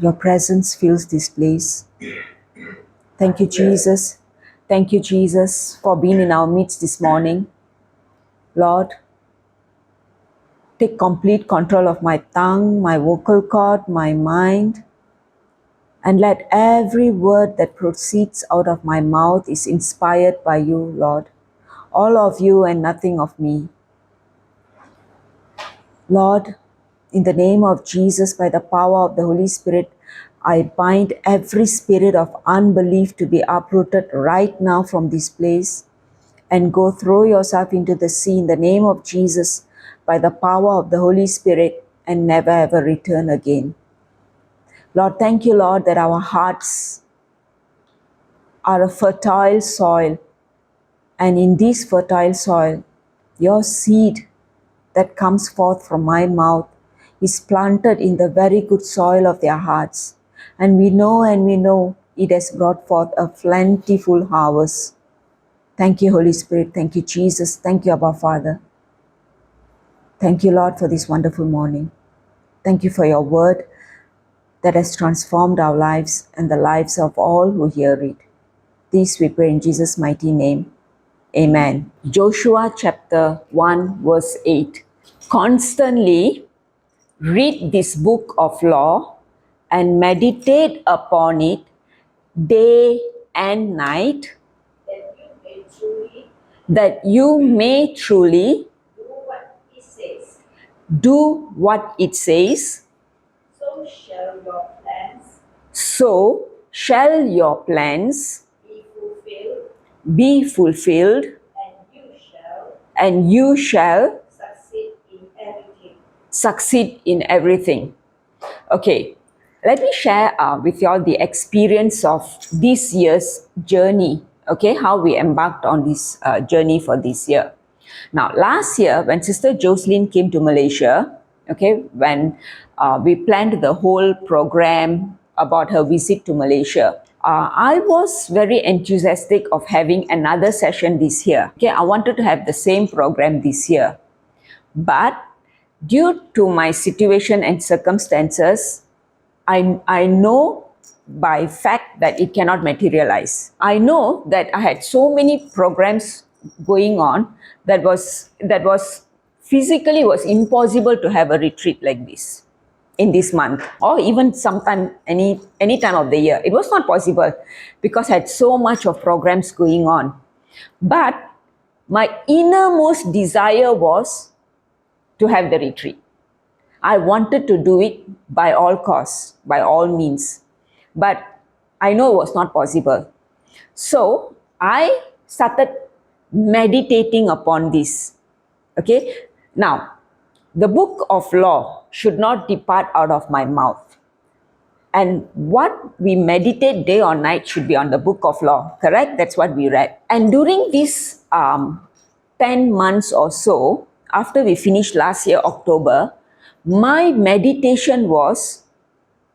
Your presence fills this place. Thank you, Jesus. Thank you, Jesus, for being in our midst this morning. Lord, take complete control of my tongue, my vocal cord, my mind, and let every word that proceeds out of my mouth is inspired by you, Lord. All of you and nothing of me. Lord, in the name of Jesus, by the power of the Holy Spirit, I bind every spirit of unbelief to be uprooted right now from this place and go throw yourself into the sea in the name of Jesus by the power of the Holy Spirit and never ever return again. Lord, thank you, Lord, that our hearts are a fertile soil, and in this fertile soil, your seed that comes forth from my mouth is planted in the very good soil of their hearts. And we know it has brought forth a plentiful harvest. Thank you, Holy Spirit. Thank you, Jesus. Thank you, Abba Father. Thank you, Lord, for this wonderful morning. Thank you for your word that has transformed our lives and the lives of all who hear it. This we pray in Jesus' mighty name. Amen. Joshua chapter 1 verse 8. Constantly read this book of law and meditate upon it day and night, that you may truly do what it says. So shall your plans be fulfilled, and you shall succeed in everything. Okay, let me share with you all the experience of this year's journey. Okay, how we embarked on this journey for this year. Now, last year, when Sister Jocelyn came to Malaysia, okay, when we planned the whole program about her visit to Malaysia, I was very enthusiastic of having another session this year. Okay, I wanted to have the same program this year. But due to my situation and circumstances, I know by fact that it cannot materialize. I know that I had so many programs going on that was physically was impossible to have a retreat like this in this month, or even sometime any time of the year. It was not possible because I had so much of programs going on. But my innermost desire was to have the retreat. I wanted to do it by all costs, by all means. But I know it was not possible. So I started meditating upon this. Okay? Now, the book of law should not depart out of my mouth. And what we meditate day or night should be on the book of law, correct? That's what we read. And during this 10 months or so, after we finished last year, October, my meditation was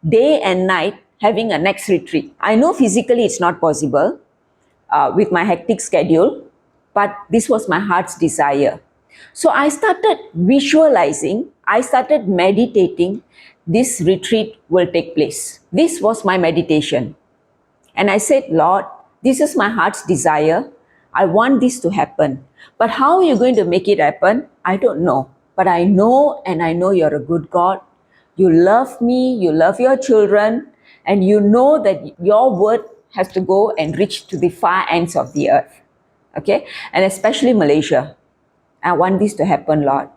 day and night having a next retreat. I know physically it's not possible with my hectic schedule, but this was my heart's desire. So I started visualizing, I started meditating, this retreat will take place. This was my meditation. And I said, Lord, this is my heart's desire. I want this to happen. But how are you going to make it happen? I don't know. But I know, and I know you're a good God. You love me, you love your children, and you know that your word has to go and reach to the far ends of the earth. Okay? And especially Malaysia. I want this to happen, Lord.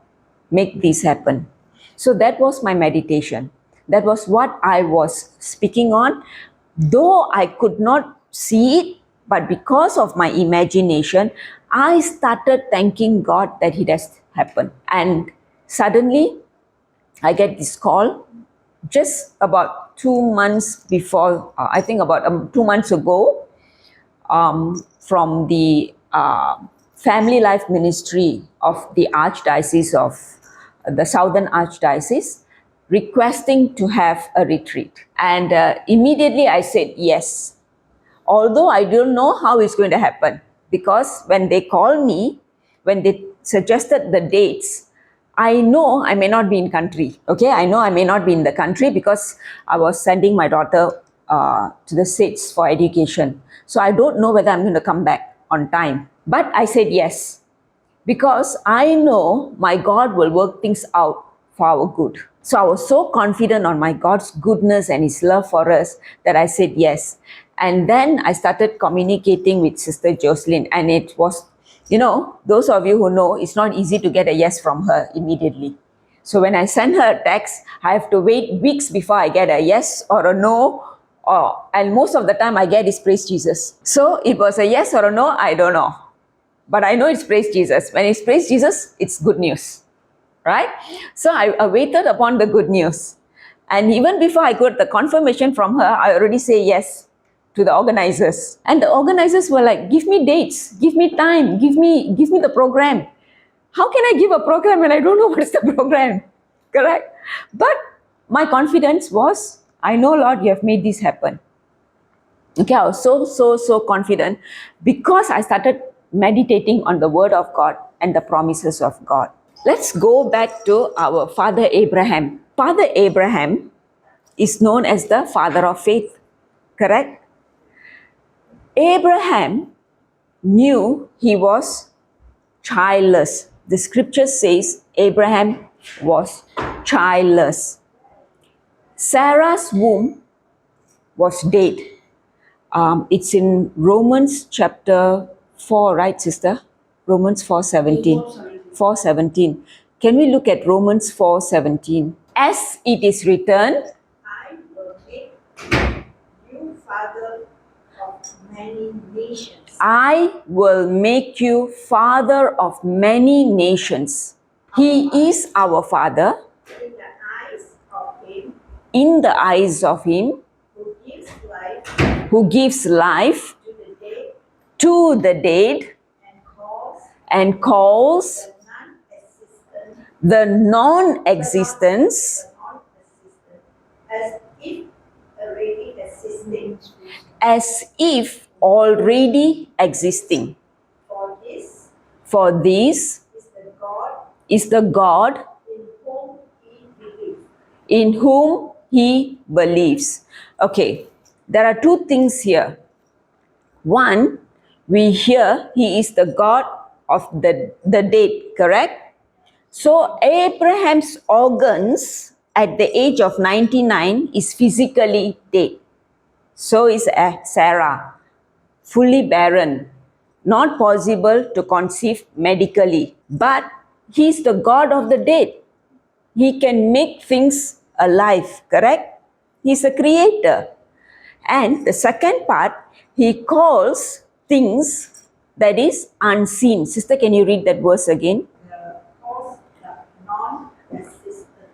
Make this happen. So that was my meditation. That was what I was speaking on. Though I could not see it, but because of my imagination, I started thanking God that it has happened. And suddenly, I get this call just about 2 months before, I think about 2 months ago, from the Family Life Ministry of the Archdiocese of the Southern Archdiocese, requesting to have a retreat. And immediately I said yes. Although I don't know how it's going to happen, because when they called me, when they suggested the dates, I know I may not be in country. Okay, I know I may not be in the country because I was sending my daughter to the States for education. So I don't know whether I'm going to come back on time. But I said yes, because I know my God will work things out for our good. So I was so confident on my God's goodness and His love for us that I said yes. And then I started communicating with Sister Jocelyn, and it was, those of you who know, it's not easy to get a yes from her immediately. So when I send her a text, I have to wait weeks before I get a yes or a no, and most of the time I get is praise Jesus. So it was a yes or a no, I don't know. But I know it's praise Jesus. When it's praise Jesus, it's good news, right? So I waited upon the good news. And even before I got the confirmation from her, I already say yes to the organizers. And the organizers were like, give me dates, give me time, give me the program. How can I give a program when I don't know what is the program? Correct? But my confidence was, I know, Lord, you have made this happen. Okay, I was so confident because I started meditating on the word of God and the promises of God. Let's go back to our father Abraham. Father Abraham is known as the father of faith, correct? Abraham knew he was childless. The scripture says Abraham was childless. Sarah's womb was dead. It's in Romans chapter 4, right, sister? Romans 4:17. 4:17. Can we look at Romans 4:17? As it is written, I will make you father of many nations. I will make you father of many nations. He is our father. In the eyes of him. In the eyes of him. Who gives life. Who gives life. To the dead. And calls. The non-existence. As if already existing. For this is the God in whom he believes. Okay, there are two things here. One, we hear he is the God of the dead, correct? So Abraham's organs at the age of 99 is physically dead. So is Sarah, fully barren, not possible to conceive medically. But he's the God of the dead. He can make things alive, correct? He's a creator. And the second part, he calls things that is unseen. Sister, can you read that verse again?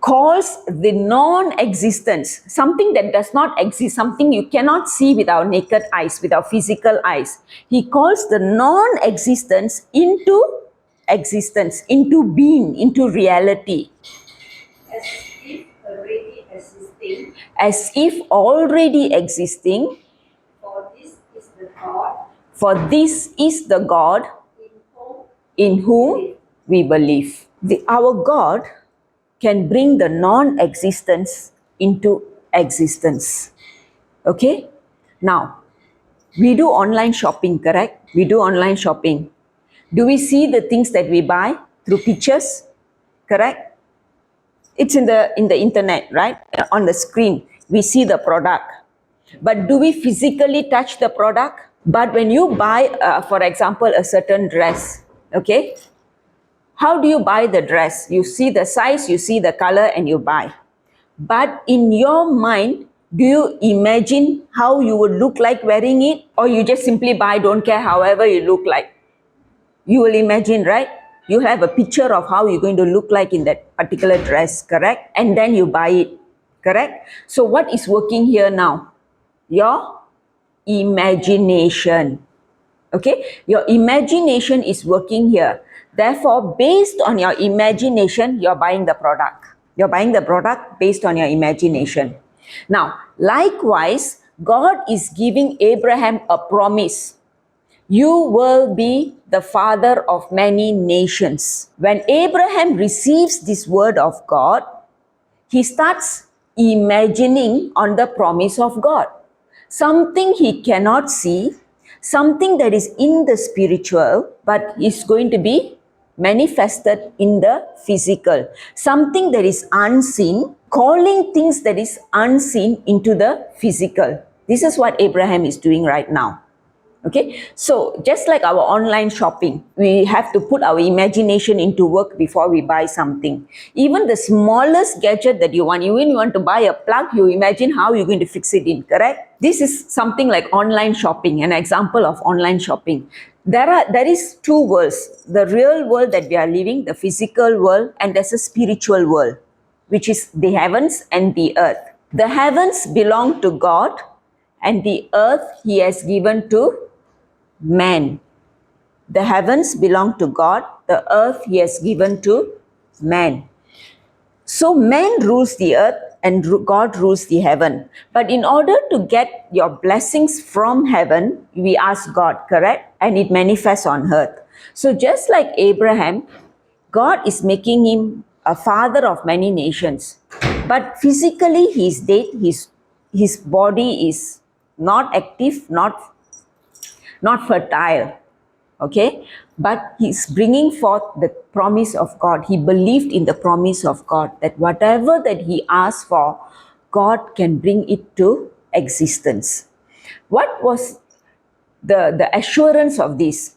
Calls the non-existence, something that does not exist, something you cannot see with our naked eyes, with our physical eyes. He calls the non-existence into existence, into being, into reality. As if already existing. For this is the God in whom we believe. Our God can bring the non-existence into existence. Okay? Now, we do online shopping, correct? We do online shopping. Do we see the things that we buy through pictures? Correct? It's in the internet, right? On the screen, we see the product. But do we physically touch the product? But when you buy, for example, a certain dress, okay? How do you buy the dress? You see the size, you see the color, and you buy. But in your mind, do you imagine how you would look like wearing it? Or you just simply buy, don't care however you look like? You will imagine, right? You have a picture of how you're going to look like in that particular dress, correct? And then you buy it, correct? So what is working here now? Your imagination. Okay? Your imagination is working here. Therefore, based on your imagination, you're buying the product. You're buying the product based on your imagination. Now, likewise, God is giving Abraham a promise. You will be the father of many nations. When Abraham receives this word of God, he starts imagining on the promise of God. Something he cannot see, something that is in the spiritual, but is going to be manifested in the physical. Something that is unseen, calling things that is unseen into the physical. This is what Abraham is doing right now. Okay, so just like our online shopping, we have to put our imagination into work before we buy something. Even the smallest gadget that you want, even you want to buy a plug, you imagine how you're going to fix it in, correct? This is something like online shopping, an example of online shopping. There is two worlds, the real world that we are living, the physical world, and there's a spiritual world, which is the heavens and the earth. The heavens belong to God, and the earth he has given to man. The heavens belong to God, the earth he has given to man. So man rules the earth and God rules the heaven. But in order to get your blessings from heaven, we ask God, correct? And it manifests on earth. So just like Abraham, God is making him a father of many nations. But physically he is dead, his body is not active, not fertile. Okay, but he's bringing forth the promise of God. He believed in the promise of God, that whatever that he asked for, God can bring it to existence. What was the assurance of this?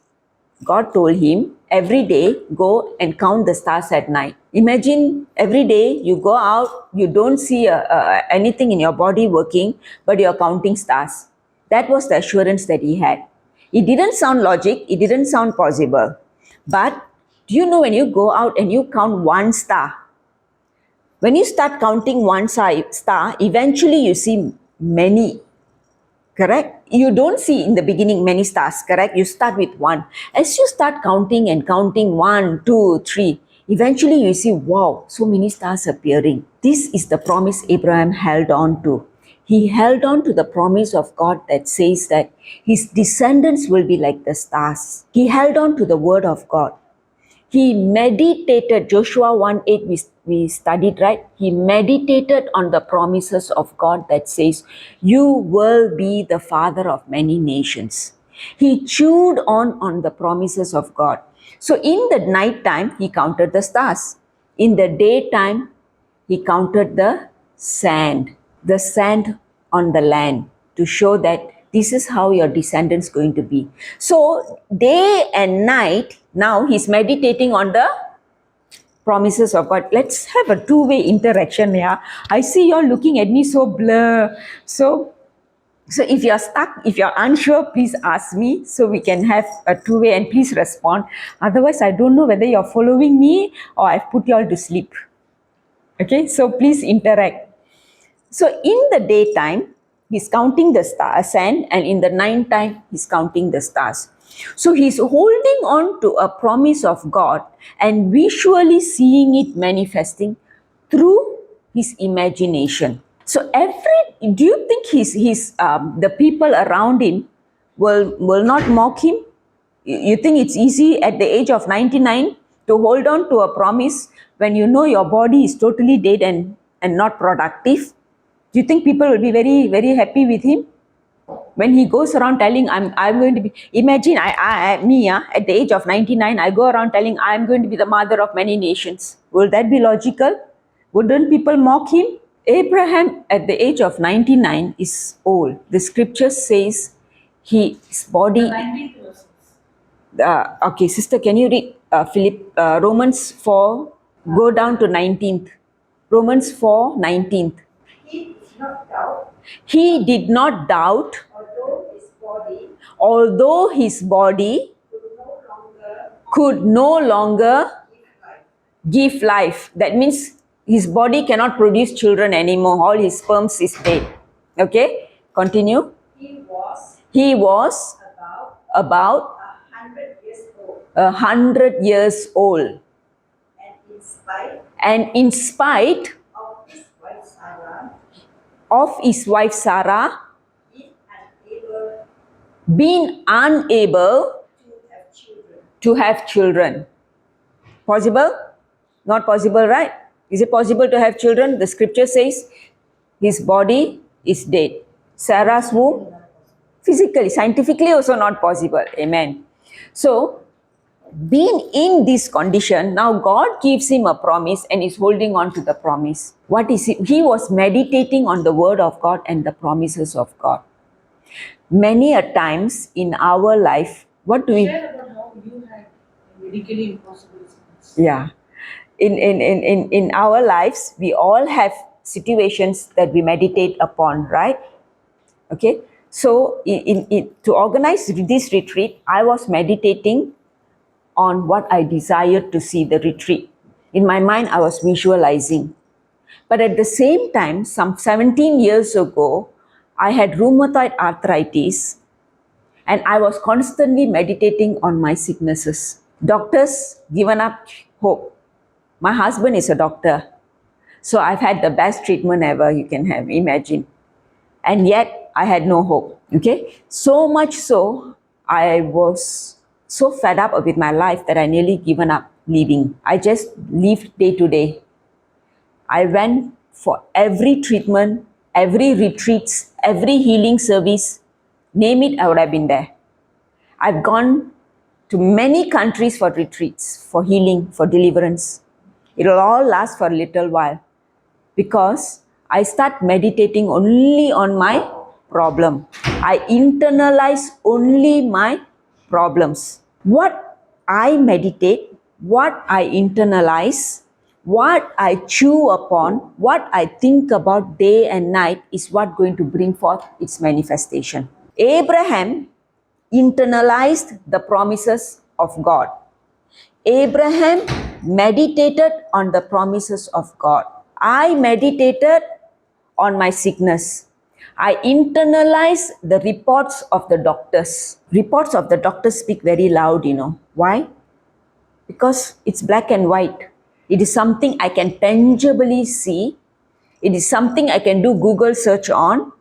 God told him, every day go and count the stars at night. Imagine every day you go out, you don't see anything in your body working, but you're counting stars. That was the assurance that he had. It didn't sound logic, it didn't sound possible. But do you know, when you go out and you count one star, when you start counting one star, eventually you see many. Correct? You don't see in the beginning many stars, correct? You start with one. As you start counting and counting 1, 2, 3, eventually you see, wow, so many stars appearing. This is the promise Abraham held on to. He held on to the promise of God that says that his descendants will be like the stars. He held on to the word of God. He meditated, Joshua 1:8 we studied, right? He meditated on the promises of God that says, you will be the father of many nations. He chewed on the promises of God. So in the night time, he counted the stars. In the daytime, he counted the sand on the land, to show that this is how your descendants going to be. So day and night, now he's meditating on the promises of God. Let's have a two-way interaction. Yeah, I see you're looking at me so blur. So if you're stuck, if you're unsure, please ask me so we can have a two-way, and please respond. Otherwise, I don't know whether you're following me or I've put you all to sleep. Okay, so please interact. So in the daytime, he's counting the sand, and in the night time, he's counting the stars. So he's holding on to a promise of God and visually seeing it manifesting through his imagination. So do you think the people around him will not mock him? You think it's easy at the age of 99 to hold on to a promise when you know your body is totally dead and not productive? Do you think people will be very, very happy with him? When he goes around telling, I'm going to be, imagine at the age of 99, I go around telling, I'm going to be the mother of many nations. Will that be logical? Wouldn't people mock him? Abraham at the age of 99 is old. The scripture says his body... okay, sister, can you read Romans 4, go down to 19th. Romans 4, 19th. He did not doubt, He did not doubt, although his body could no longer give life. give life. That means his body cannot produce children anymore. All his sperms is dead. Okay, continue. He was About 100 years old, 100 years old. and in spite And in spite of his wife Sarah, of his wife Sarah, being unable been unable to have children. to have children. Possible? Not possible, right? Is it possible to have children? The scripture says his body is dead. Sarah's womb, physically, scientifically also not possible. Amen. So, being in this condition, now God gives him a promise and is holding on to the promise. What is it? He was meditating on the word of God and the promises of God. Many a times in our life, what do we... Share about how you had medically impossible things. Yeah. In our lives, we all have situations that we meditate upon, right? Okay. So, to organize this retreat, I was meditating on what I desired to see the retreat. In my mind, I was visualizing. But at the same time, some 17 years ago, I had rheumatoid arthritis and I was constantly meditating on my sicknesses. Doctors given up hope. My husband is a doctor. So I've had the best treatment ever you can have, imagine. And yet, I had no hope, okay? So much so, I was so fed up with my life that I nearly given up living. I just lived day to day. I went for every treatment, every retreats, every healing service, name it, I would have been there. I've gone to many countries for retreats, for healing, for deliverance. It'll all last for a little while because I start meditating only on my problem. I internalize only my problems. What I meditate, what I internalize, what I chew upon, what I think about day and night is what going to bring forth its manifestation. Abraham internalized the promises of God. Abraham meditated on the promises of God. I meditated on my sickness. I internalized the reports of the doctors. Reports of the doctors speak very loud, Why? Because it's black and white. It is something I can tangibly see. It is something I can do Google search on.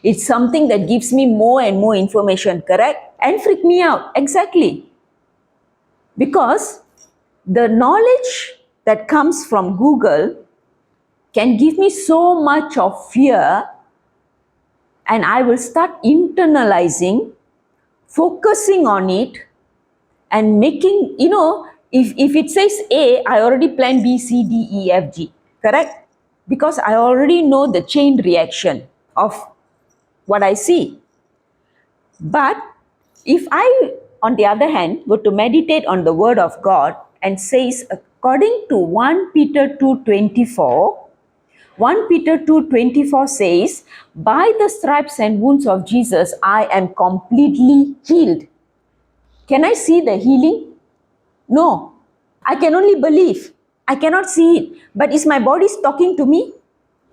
It's something that gives me more and more information, correct? And freak me out, exactly. Because the knowledge that comes from Google can give me so much of fear, and I will start internalizing, focusing on it, and making, if it says A, I already plan B, C, D, E, F, G, correct? Because I already know the chain reaction of what I see. But if I, on the other hand, were to meditate on the word of God and says, according to 1 Peter 2:24, 1 Peter 2:24 says, by the stripes and wounds of Jesus, I am completely healed. Can I see the healing? No. I can only believe. I cannot see it. But is my body talking to me?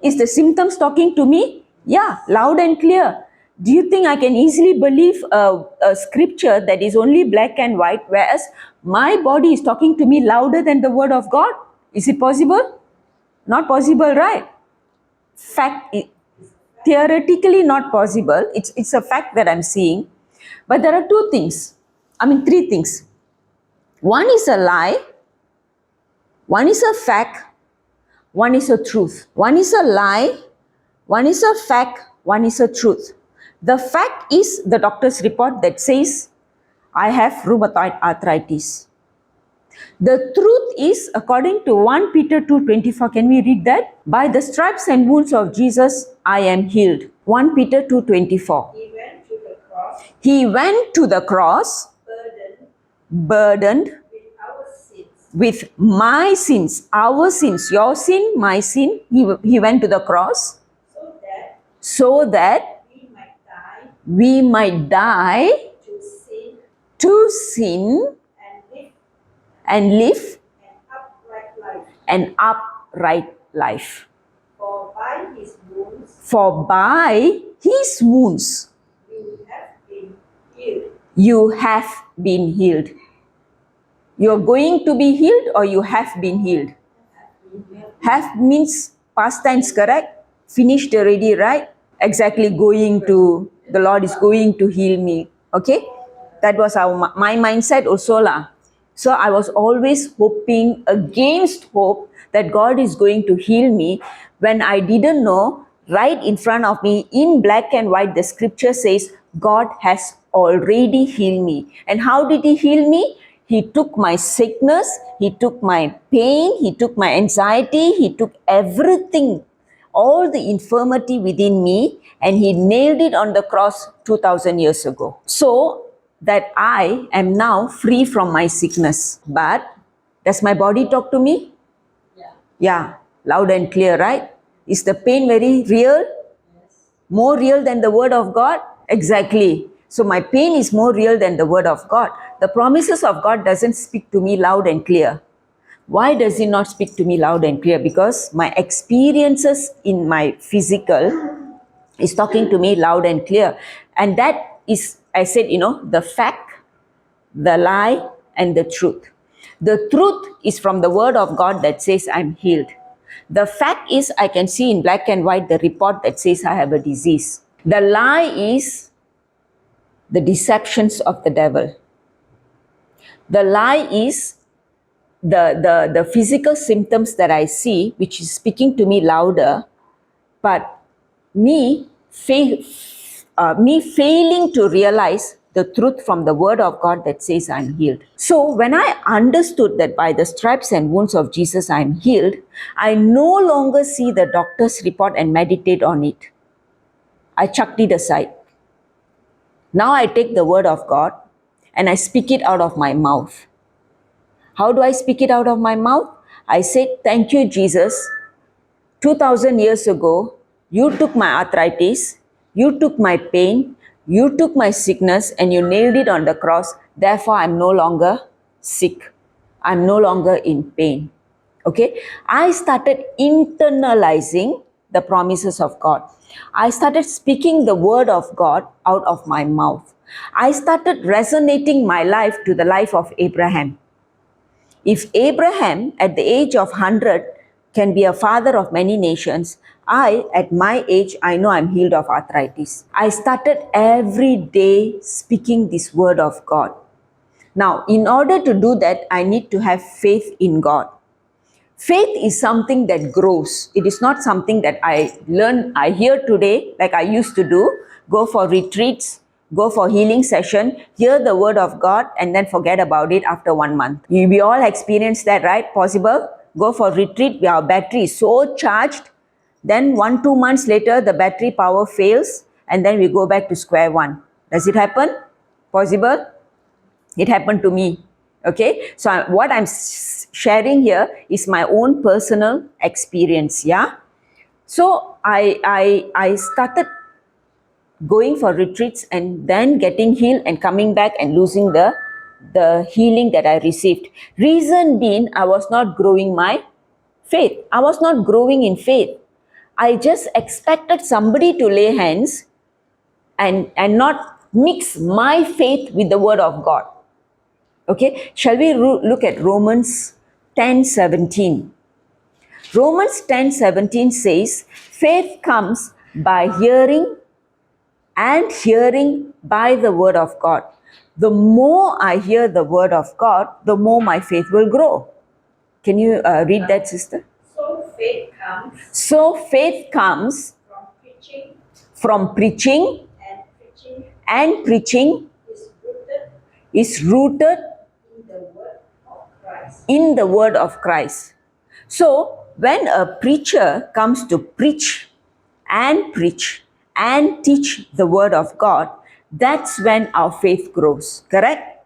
Is the symptoms talking to me? Yeah, loud and clear. Do you think I can easily believe a scripture that is only black and white, whereas my body is talking to me louder than the word of God? Is it possible? Not possible, right? Fact, theoretically not possible. It's a fact that I'm seeing. But there are three things. One is a lie, one is a fact, one is a truth. One is a lie, one is a fact, one is a truth. The fact is the doctor's report that says, I have rheumatoid arthritis. The truth is, according to 1 Peter 2:24, can we read that? By the stripes and wounds of Jesus, I am healed. 1 Peter 2:24. He went to the cross, He went to the cross, burdened with our sins, with my sins, our sins, your sin, my sin. He went to the cross so that we might die we might die to sin to sin and live and live an upright life. an upright life. For by his wounds For by his wounds you have been healed. you have been healed. You're going to be healed or you have been healed. Have means past tense, correct? Finished already, right? Exactly, the Lord is going to heal me. Okay, that was my mindset also lah. So I was always hoping against hope that God is going to heal me when I didn't know. Right in front of me in black and white, the scripture says God has already healed me. And how did he heal me? He took my sickness, he took my pain, he took my anxiety, he took everything, all the infirmity within me, and he nailed it on the cross 2000 years ago. So that I am now free from my sickness. But does my body talk to me? Yeah, loud and clear, right? Is the pain very real? More real than the word of God? Exactly. So my pain is more real than the word of God. The promises of God doesn't speak to me loud and clear. Why does he not speak to me loud and clear? Because my experiences in my physical is talking to me loud and clear. And that is, I said, the fact, the lie, and the truth. The truth is from the word of God that says I'm healed. The fact is I can see in black and white the report that says I have a disease. The lie is the deceptions of the devil. The lie is the physical symptoms that I see, which is speaking to me louder, but me failing to realize the truth from the word of God that says I'm healed. So when I understood that by the stripes and wounds of Jesus I'm healed, I no longer see the doctor's report and meditate on it. I chucked it aside. Now I take the word of God and I speak it out of my mouth. How do I speak it out of my mouth? I said, thank you, Jesus. 2000 years ago, you took my arthritis, you took my pain, you took my sickness, and you nailed it on the cross. Therefore, I'm no longer sick. I'm no longer in pain. Okay? I started internalizing the promises of God. I started speaking the word of God out of my mouth. I started resonating my life to the life of Abraham. If Abraham, at the age of 100, can be a father of many nations, I, at my age, I know I'm healed of arthritis. I started every day speaking this word of God. Now, in order to do that, I need to have faith in God. Faith is something that grows. It is not something that I hear today, like I used to do, go for retreats, go for healing session, hear the word of God, and then forget about it after 1 month. We all experience that, right? Possible? Go for retreat, our battery is so charged, then 1-2 months later, the battery power fails, and then we go back to square one. Does it happen? Possible? It happened to me. Okay, so what I'm sharing here is my own personal experience. Yeah, so I started going for retreats and then getting healed and coming back and losing the healing that I received. Reason being, I was not growing my faith. I was not growing in faith. I just expected somebody to lay hands and not mix my faith with the word of God. Okay, shall we look at Romans 10:17? Romans 10:17 says, faith comes by hearing and hearing by the word of God. The more I hear the word of God, the more my faith will grow. Can you read that, sister? So faith comes From preaching from preaching and preaching is rooted is rooted in the word of Christ. in the word of Christ. So when a preacher comes to preach and teach the word of God, that's when our faith grows, correct?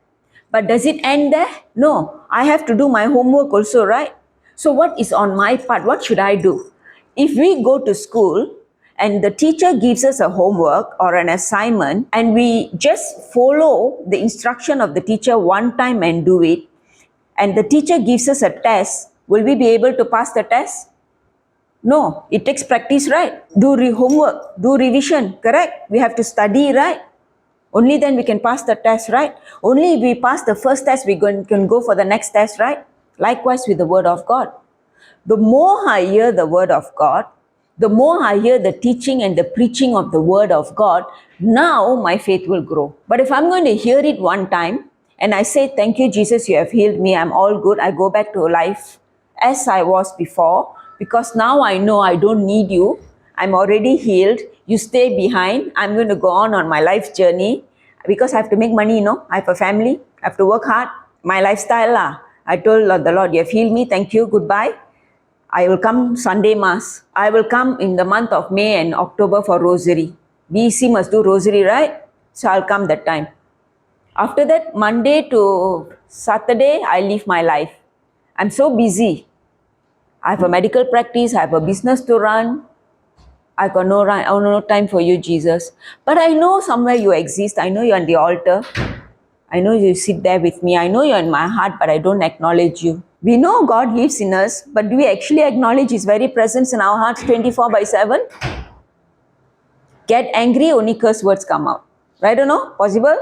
But does it end there? No, I have to do my homework also, right? So what is on my part? What should I do? If we go to school and the teacher gives us a homework or an assignment and we just follow the instruction of the teacher one time and do it, and the teacher gives us a test, will we be able to pass the test? No, it takes practice, right? Do homework, do revision, correct? We have to study, right? Only then we can pass the test, right? Only if we pass the first test, we can go for the next test, right? Likewise with the word of God. The more I hear the word of God, The more I hear the teaching and the preaching of the word of God, now my faith will grow. But if I'm going to hear it one time and I say, thank you, Jesus, you have healed me, I'm all good, I go back to life as I was before, because now I know I don't need you, I'm already healed, you stay behind, I'm going to go on my life journey, because I have to make money, I have a family, I have to work hard, my lifestyle lah. I told the Lord, you have healed me, thank you, goodbye. I will come Sunday Mass. I will come in the month of May and October for Rosary. BC must do Rosary, right? So I'll come that time. After that, Monday to Saturday, I live my life. I'm so busy. I have a medical practice, I have a business to run. I got no time for you, Jesus. But I know somewhere you exist. I know you're on the altar. I know you sit there with me. I know you're in my heart, but I don't acknowledge you. We know God lives in us, but do we actually acknowledge His very presence in our hearts 24/7? Get angry, only curse words come out. Right or no? Possible?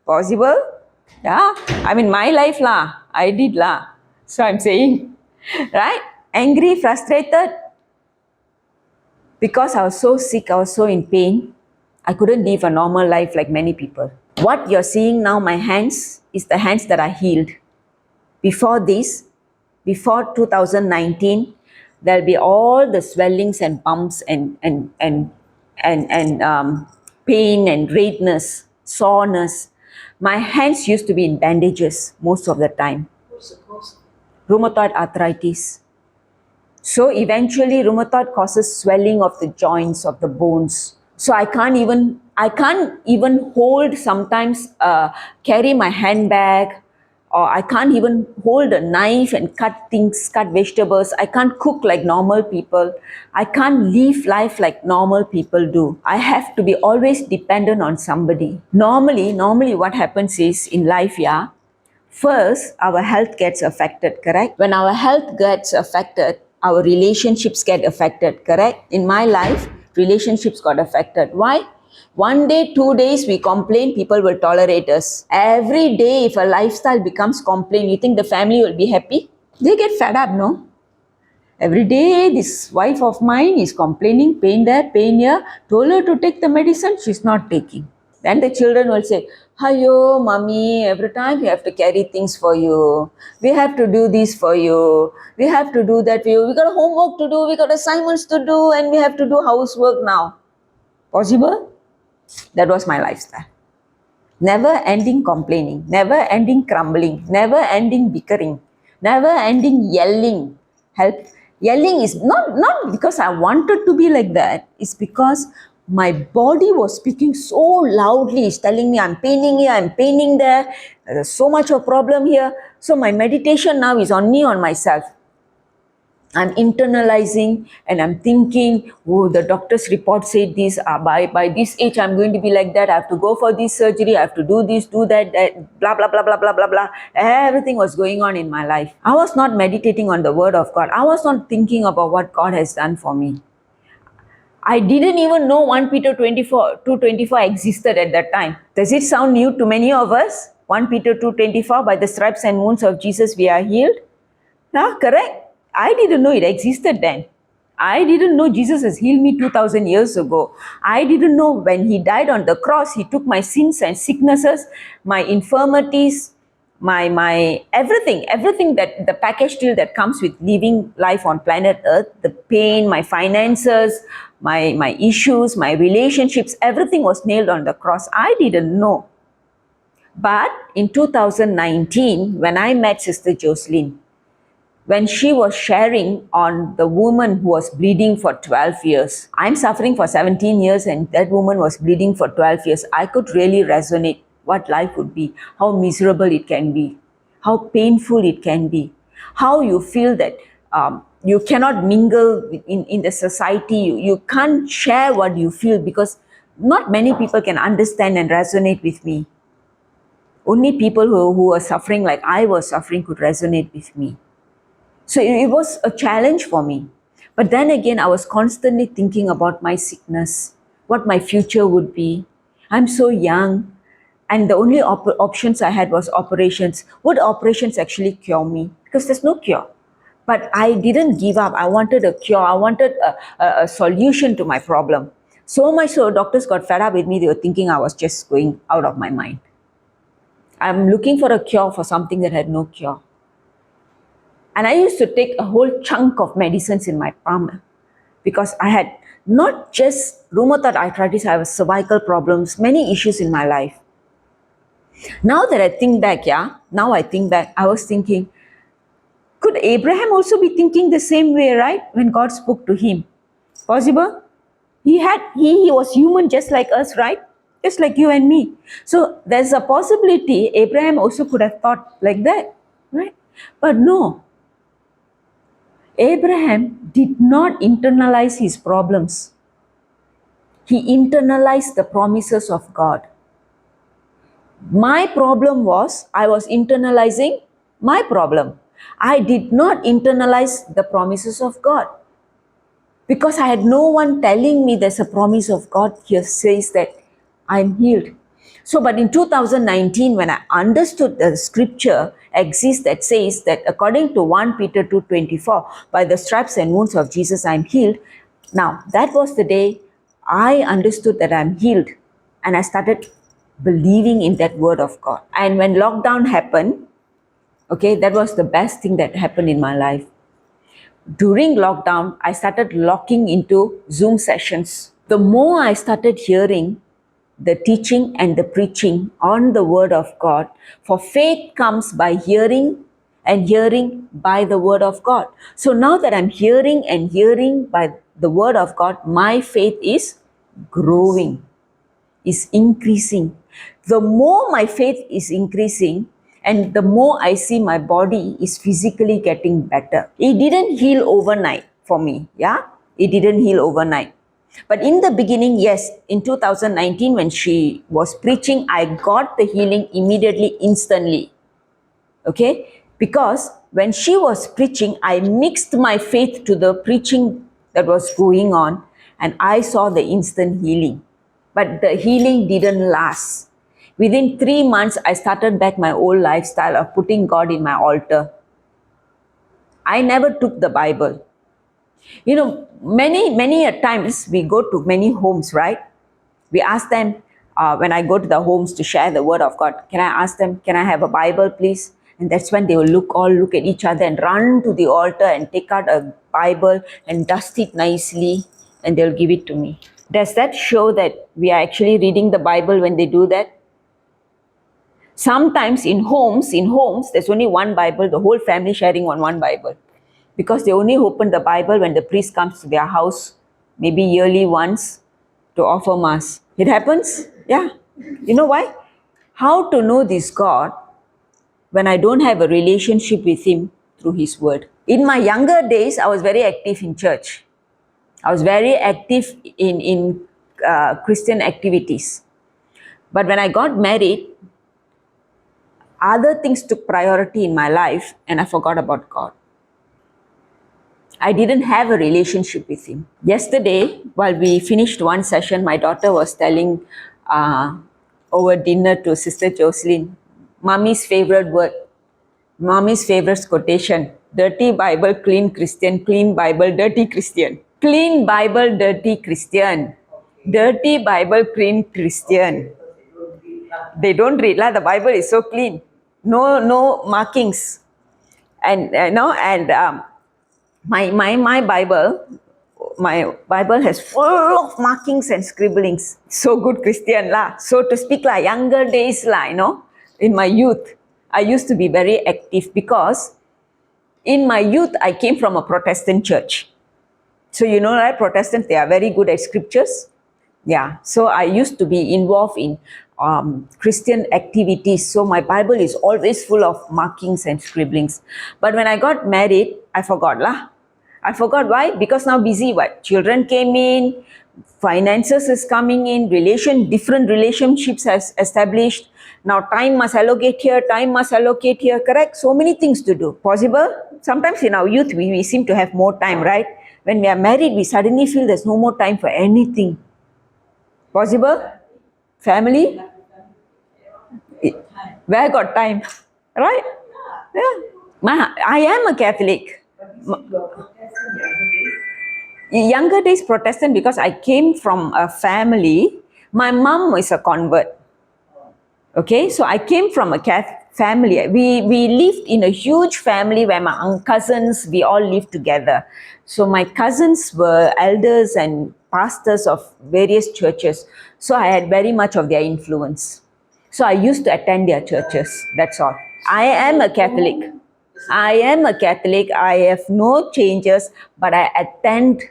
Possible? Yeah. I mean, my life lah. I did lah. So I'm saying, right? Angry, frustrated. Because I was so sick, I was so in pain, I couldn't live a normal life like many people. What you're seeing now, my hands, is the hands that are healed. Before this, before 2019, there'll be all the swellings and bumps and pain and redness, soreness. My hands used to be in bandages most of the time. What's the cause? Rheumatoid arthritis. So eventually rheumatoid causes swelling of the joints, of the bones. So I can't even hold sometimes, carry my handbag, or I can't even hold a knife and cut things, cut vegetables. I can't cook like normal people. I can't live life like normal people do. I have to be always dependent on somebody. Normally what happens is in life, first our health gets affected, correct? When our health gets affected, our relationships get affected, correct? In my life, relationships got affected. Why? 1 day, 2 days we complain, people will tolerate us. Every day, if a lifestyle becomes complaint, you think the family will be happy? They get fed up, no? Every day, this wife of mine is complaining, pain there, pain here. Told her to take the medicine, she's not taking. Then the children will say, "Hiyo, mommy, every time we have to carry things for you. We have to do this for you. We have to do that for you. We got homework to do, we got assignments to do, and we have to do housework now." Possible? That was my lifestyle. Never ending complaining, never ending grumbling, never ending bickering, never ending yelling. Yelling is not because I wanted to be like that. It's because my body was speaking so loudly. It's telling me I'm paining here, I'm paining there. There's so much of problem here. So my meditation now is only on myself. I'm internalizing and I'm thinking, oh, the doctor's report said this, by this age I'm going to be like that, I have to go for this surgery, I have to do this, do that, blah, blah, blah, blah, blah, blah, blah. Everything was going on in my life. I was not meditating on the word of God. I was not thinking about what God has done for me. I didn't even know 1 Peter 2:24 existed at that time. Does it sound new to many of us? 1 Peter 2:24, by the stripes and wounds of Jesus we are healed. Yeah, correct? I didn't know it existed then. I didn't know Jesus has healed me 2000 years ago. I didn't know when He died on the cross, He took my sins and sicknesses, my infirmities, my everything that the package deal that comes with living life on planet Earth, the pain, my finances, my issues, my relationships, everything was nailed on the cross. I didn't know. But in 2019, when I met Sister Jocelyn, when she was sharing on the woman who was bleeding for 12 years. I'm suffering for 17 years and that woman was bleeding for 12 years. I could really resonate what life would be, how miserable it can be, how painful it can be, how you feel that you cannot mingle in the society. You can't share what you feel because not many people can understand and resonate with me. Only people who are suffering like I was suffering could resonate with me. So it was a challenge for me. But then again, I was constantly thinking about my sickness, what my future would be. I'm so young. And the only options I had was operations. Would operations actually cure me? Because there's no cure. But I didn't give up. I wanted a cure. I wanted a solution to my problem. So much so, doctors got fed up with me. They were thinking I was just going out of my mind. I'm looking for a cure for something that had no cure. And I used to take a whole chunk of medicines in my palm because I had not just rheumatoid arthritis, I have cervical problems, many issues in my life. Now that I think back, I was thinking, could Abraham also be thinking the same way, right? When God spoke to him. Possible? He was human just like us, right? Just like you and me. So there's a possibility Abraham also could have thought like that, right? But no. Abraham did not internalize his problems. He internalized the promises of God. My problem was I was internalizing my problem. I did not internalize the promises of God. Because I had no one telling me there's a promise of God here says that I'm healed. So, but in 2019, when I understood the scripture exists that says that according to 1 Peter 2:24, by the stripes and wounds of Jesus, I'm healed. Now, that was the day I understood that I'm healed. And I started believing in that word of God. And when lockdown happened, okay, that was the best thing that happened in my life. During lockdown, I started locking into Zoom sessions. The more I started hearing the teaching and the preaching on the word of God, for faith comes by hearing and hearing by the word of God. So now that I'm hearing and hearing by the word of God, my faith is growing, is increasing. The more my faith is increasing, and the more I see my body is physically getting better. It didn't heal overnight for me, yeah? It didn't heal overnight. But in the beginning, yes, in 2019 when she was preaching, I got the healing immediately, instantly. Okay? Because when she was preaching, I mixed my faith to the preaching that was going on, and I saw the instant healing. But the healing didn't last. Within 3 months, I started back my old lifestyle of putting God in my altar. I never took the Bible. You know, many a times we go to many homes, right? We ask them, when I go to the homes to share the word of God, can I ask them, can I have a Bible, please? And that's when they will all look at each other and run to the altar and take out a Bible and dust it nicely, and they'll give it to me. Does that show that we are actually reading the Bible when they do that? Sometimes in homes, there's only one Bible, the whole family sharing on one Bible. Because they only open the Bible when the priest comes to their house, maybe yearly once, to offer Mass. It happens? Yeah. You know why? How to know this God when I don't have a relationship with Him through His Word? In my younger days, I was very active in church. I was very active in Christian activities. But when I got married, other things took priority in my life and I forgot about God. I didn't have a relationship with Him. Yesterday, while we finished one session, my daughter was telling over dinner to Sister Jocelyn, Mommy's favorite word, Mommy's favorite quotation, dirty Bible, clean Christian, clean Bible, dirty Christian. Clean Bible, dirty Christian. Dirty Bible, clean Christian. They don't read, the Bible is so clean. No markings. And my Bible has full of markings and scribblings. So good Christian lah. So to speak lah, younger days lah, in my youth, I used to be very active because in my youth, I came from a Protestant church. So right, Protestants, they are very good at scriptures. Yeah, so I used to be involved in Christian activities. So my Bible is always full of markings and scribblings. But when I got married, I forgot lah. I forgot why? Because now busy what? Children came in, finances is coming in, different relationships has established. Now time must allocate here, correct? So many things to do. Possible? Sometimes in our youth, we seem to have more time, right? When we are married, we suddenly feel there's no more time for anything. Possible? Family? Where got time? Right? Yeah. I am a Catholic. Your Protestant younger days? Younger days Protestant because I came from a family. My mom is a convert. Okay, so I came from a family. We lived in a huge family where my cousins, we all lived together. So my cousins were elders and pastors of various churches. So I had very much of their influence. So I used to attend their churches. That's all. I am a Catholic. I am a Catholic. I have no changes, but I attended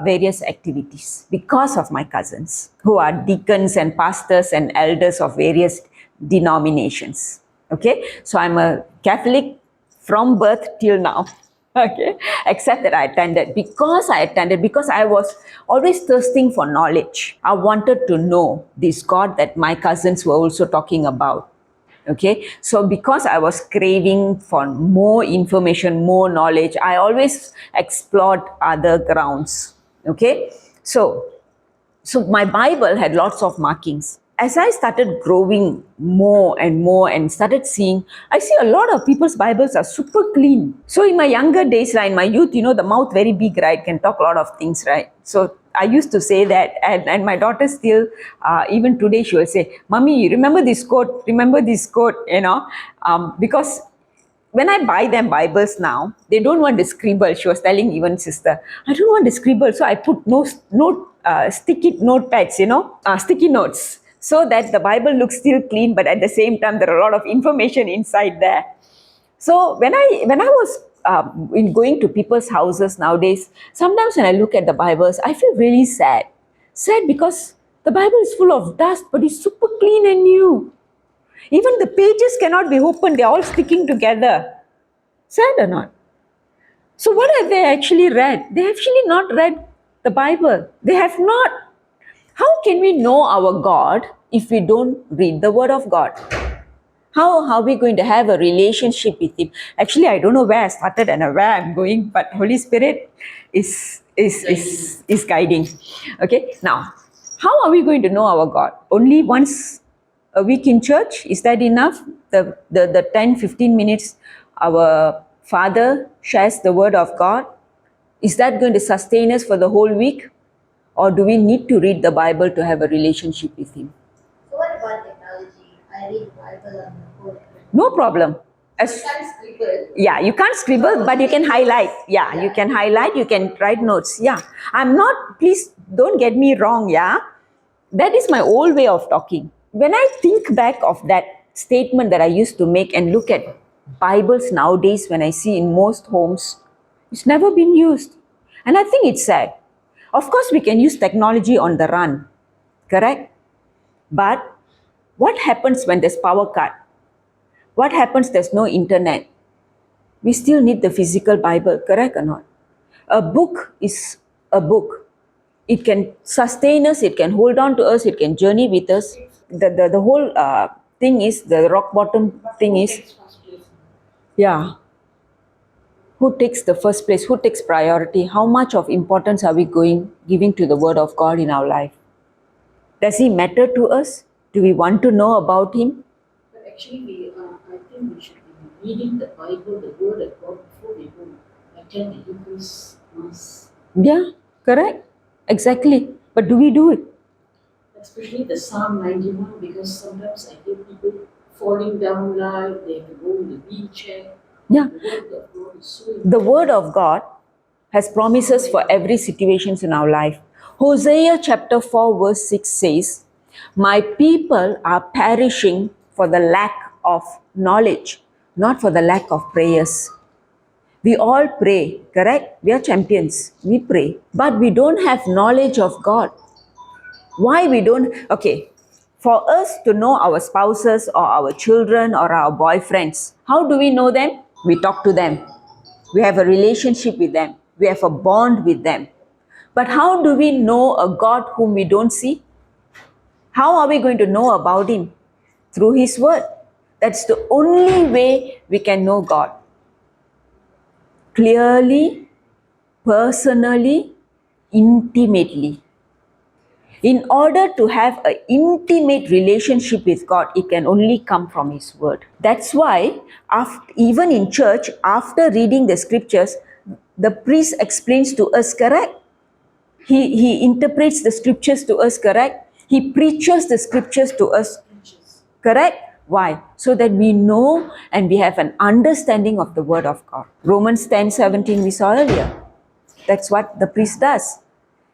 various activities because of my cousins who are deacons and pastors and elders of various denominations. Okay, so I'm a Catholic from birth till now. Okay, except that I attended because I was always thirsting for knowledge. I wanted to know this God that my cousins were also talking about. Okay, so because I was craving for more information, more knowledge, I always explored other grounds. Okay, so my Bible had lots of markings. As I started growing more and more and started seeing, I see a lot of people's Bibles are super clean. So in my younger days, in my youth, the mouth very big, right? Can talk a lot of things, right? So I used to say that, and my daughter still, even today, she will say, "Mommy, remember this quote? Remember this quote?" Because when I buy them Bibles now, they don't want the scribble. She was telling even sister, I don't want the scribble. So I put sticky notepads, sticky notes, so that the Bible looks still clean, but at the same time, there are a lot of information inside there. So when I was in going to people's houses nowadays, sometimes when I look at the Bibles, I feel really sad. Sad because the Bible is full of dust, but it's super clean and new. Even the pages cannot be opened, they're all sticking together. Sad or not? So what have they actually read? They have actually not read the Bible. They have not. How can we know our God if we don't read the Word of God? How are we going to have a relationship with Him? Actually, I don't know where I started and where I'm going, but Holy Spirit is guiding. Okay, now, how are we going to know our God? Only once a week in church? Is that enough? The 10-15 minutes our Father shares the Word of God? Is that going to sustain us for the whole week? Or do we need to read the Bible to have a relationship with Him? So what about technology? I read Bible on the phone. No problem. As, You can't scribble. yeah, you can't scribble, but you can highlight. Yeah, you can highlight, you can write notes. Yeah, I'm not, please don't get me wrong, yeah. That is my old way of talking. When I think back of that statement that I used to make and look at Bibles nowadays, when I see in most homes, it's never been used. And I think it's sad. Of course, we can use technology on the run, correct? But what happens when there's power cut? What happens there's no internet? We still need the physical Bible, correct or not? A book is a book. It can sustain us, it can hold on to us, it can journey with us. The whole thing is, the rock bottom thing is, Takes first place. yeah. Who takes the first place? Who takes priority? How much of importance are we giving to the Word of God in our life? Does He matter to us? Do we want to know about Him? But actually, I think we should be reading the Bible, the Word of God, before we go attend the Eucharist Mass. Yeah, correct. Exactly. But do we do it? Especially the Psalm 91, because sometimes I hear people falling down live, they have to go in the wheelchair. Yeah. The Word of God is so The Word of God has promises for every situation in our life. Hosea chapter 4 verse 6 says, "My people are perishing for the lack of knowledge, not for the lack of prayers." We all pray, correct? We are champions. We pray. But we don't have knowledge of God. Why we don't? Okay, for us to know our spouses or our children or our boyfriends, how do we know them? We talk to them. We have a relationship with them. We have a bond with them. But how do we know a God whom we don't see? How are we going to know about Him? Through His Word. That's the only way we can know God. Clearly, personally, intimately. In order to have an intimate relationship with God, it can only come from His Word. That's why, even in church, after reading the scriptures, the priest explains to us, correct? He interprets the scriptures to us, correct? He preaches the scriptures to us, correct? Why? So that we know and we have an understanding of the Word of God. Romans 10:17 we saw earlier. That's what the priest does.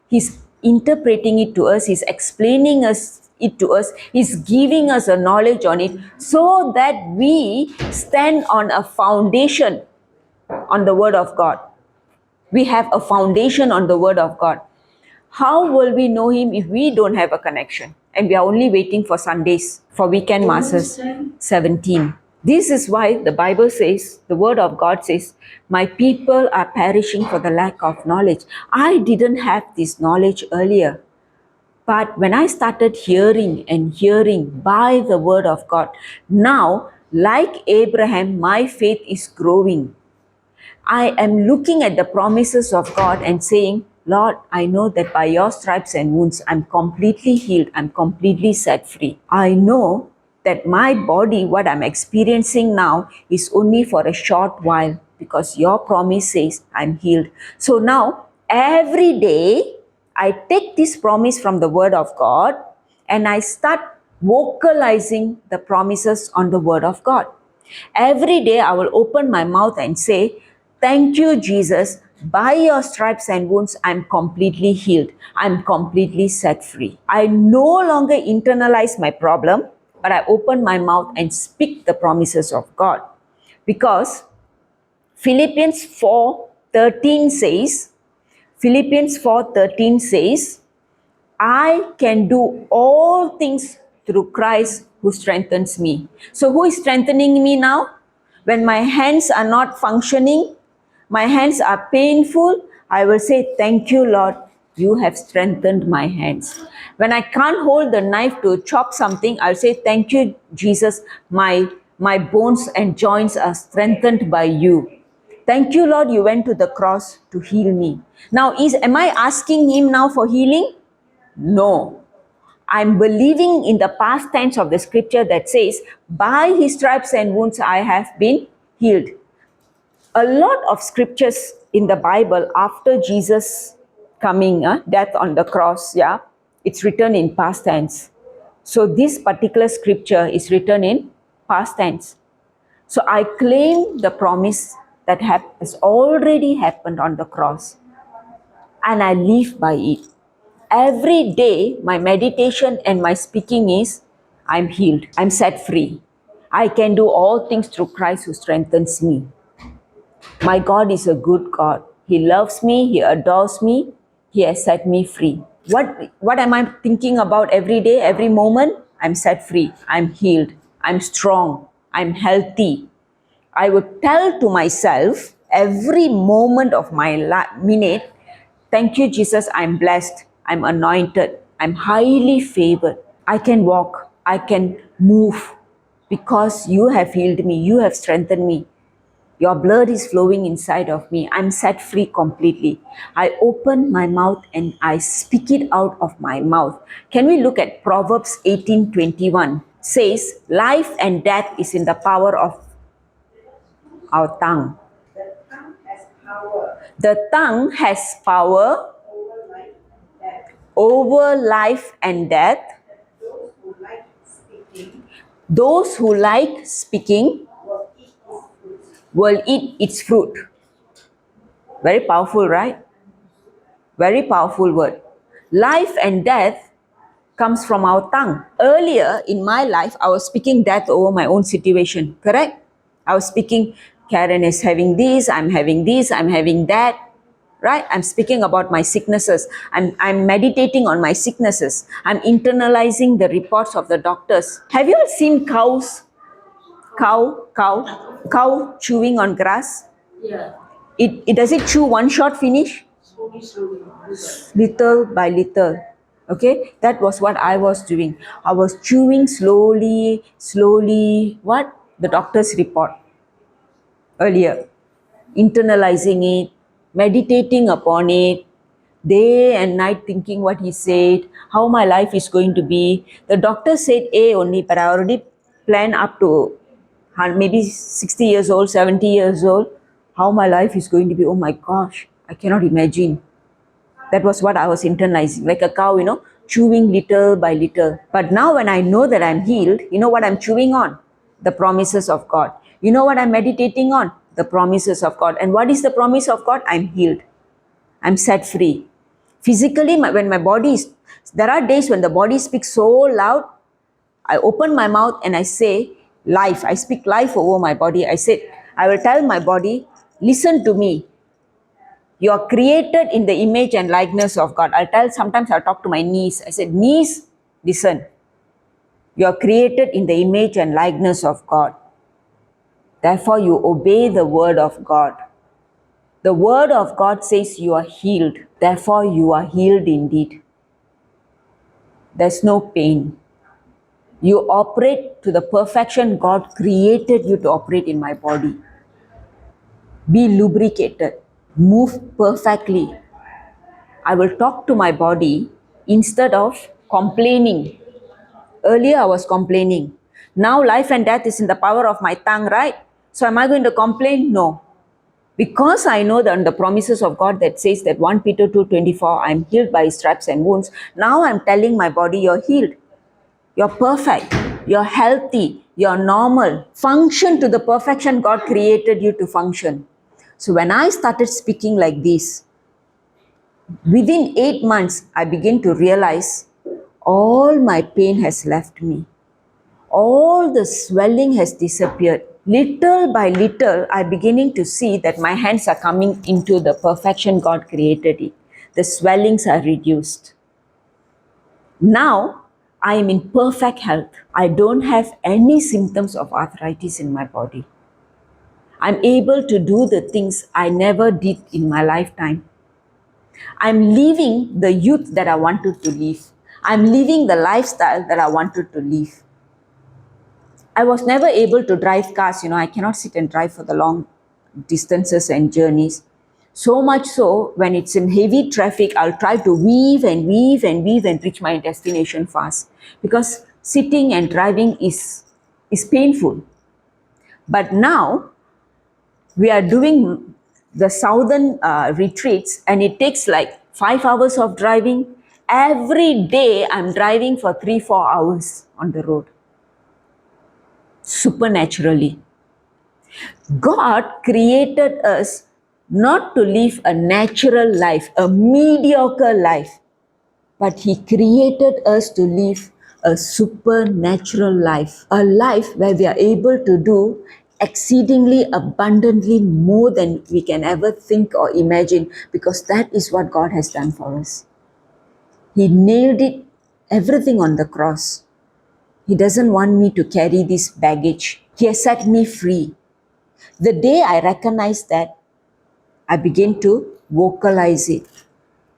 He's interpreting it to us, he's explaining it to us, he's giving us a knowledge on it so that we stand on a foundation on the Word of God. We have a foundation on the Word of God. How will we know Him if we don't have a connection? And we are only waiting for Sundays, for weekend masses. 17. This is why the Bible says, the Word of God says, my people are perishing for the lack of knowledge. I didn't have this knowledge earlier. But when I started hearing and hearing by the Word of God, now, like Abraham, my faith is growing. I am looking at the promises of God and saying, Lord, I know that by your stripes and wounds, I'm completely healed. I'm completely set free. I know that my body, what I'm experiencing now, is only for a short while because your promise says I'm healed. So now, every day, I take this promise from the Word of God and I start vocalizing the promises on the Word of God. Every day, I will open my mouth and say, thank you, Jesus. By your stripes and wounds, I'm completely healed. I'm completely set free. I no longer internalize my problem, but I open my mouth and speak the promises of God. Because Philippians 4:13 says, I can do all things through Christ who strengthens me. So who is strengthening me now? When my hands are not functioning, my hands are painful, I will say, thank you, Lord, you have strengthened my hands. When I can't hold the knife to chop something, I'll say, thank you, Jesus, my bones and joints are strengthened by you. Thank you, Lord, you went to the cross to heal me. Now, am I asking Him now for healing? No. I'm believing in the past tense of the scripture that says, by His stripes and wounds I have been healed. A lot of scriptures in the Bible after Jesus coming, death on the cross, it's written in past tense. So this particular scripture is written in past tense. So I claim the promise that has already happened on the cross and I live by it. Every day, my meditation and my speaking is, I'm healed, I'm set free. I can do all things through Christ who strengthens me. My God is a good God. He loves me, He adores me, He has set me free. What am I thinking about every day, every moment? I'm set free, I'm healed, I'm strong, I'm healthy. I would tell to myself every moment of my minute, thank you, Jesus, I'm blessed, I'm anointed, I'm highly favored. I can walk, I can move because you have healed me, you have strengthened me. Your blood is flowing inside of me. I'm set free completely. I open my mouth and I speak it out of my mouth. Can we look at Proverbs 18:21? Says, life and death is in the power of our tongue. The tongue has power The tongue has power over life and death. over life and death. Those who like speaking Those who like speaking will eat its fruit. will eat its fruit. Very powerful, right? Very powerful word. Life and death comes from our tongue. Earlier in my life, I was speaking death over my own situation, correct? I was speaking, Karen is having this, I'm having that, right? I'm speaking about my sicknesses. I'm meditating on my sicknesses. I'm internalizing the reports of the doctors. Have you all seen cows? Cow chewing on grass? Yeah, Does it chew one shot finish? slowly. Little by little. Okay, that was what I was doing. I was chewing slowly. What? The doctor's report earlier. Internalizing it, meditating upon it, day and night thinking what he said, how my life is going to be. The doctor said A only, but I already planned up to maybe 60 years old, 70 years old, how my life is going to be. Oh my gosh, I cannot imagine. That was what I was internalizing, like a cow, chewing little by little. But now when I know that I'm healed, you know what I'm chewing on? The promises of God. You know what I'm meditating on? The promises of God. And what is the promise of God? I'm healed. I'm set free. Physically, when my body is, there are days when the body speaks so loud, I open my mouth and I say life. I speak life over my body. I will tell my body, listen to me. You are created in the image and likeness of God. Sometimes I'll talk to my niece. I said, niece, listen. You are created in the image and likeness of God. Therefore, you obey the word of God. The word of God says you are healed. Therefore, you are healed indeed. There's no pain. You operate to the perfection God created you to operate in my body. Be lubricated. Move perfectly. I will talk to my body instead of complaining. Earlier I was complaining. Now life and death is in the power of my tongue, right? So am I going to complain? No. Because I know that the promises of God that says that 1 Peter 2:24, I'm healed by his stripes and wounds. Now I'm telling my body, you're healed. You're perfect. You're healthy. You're normal. Function to the perfection God created you to function. So when I started speaking like this, within 8 months, I began to realize all my pain has left me. All the swelling has disappeared. Little by little, I'm beginning to see that my hands are coming into the perfection God created it. The swellings are reduced. Now, I am in perfect health. I don't have any symptoms of arthritis in my body. I'm able to do the things I never did in my lifetime. I'm living the youth that I wanted to live. I'm living the lifestyle that I wanted to live. I was never able to drive cars. I cannot sit and drive for the long distances and journeys. So much so, when it's in heavy traffic, I'll try to weave and reach my destination fast. Because sitting and driving is painful. But now, we are doing the southern retreats and it takes like 5 hours of driving. Every day, I'm driving for 3-4 hours on the road. Supernaturally. God created us not to live a natural life, a mediocre life, but He created us to live a supernatural life, a life where we are able to do exceedingly abundantly more than we can ever think or imagine, because that is what God has done for us. He nailed it, everything on the cross. He doesn't want me to carry this baggage. He has set me free. The day I recognized that, I began to vocalize it.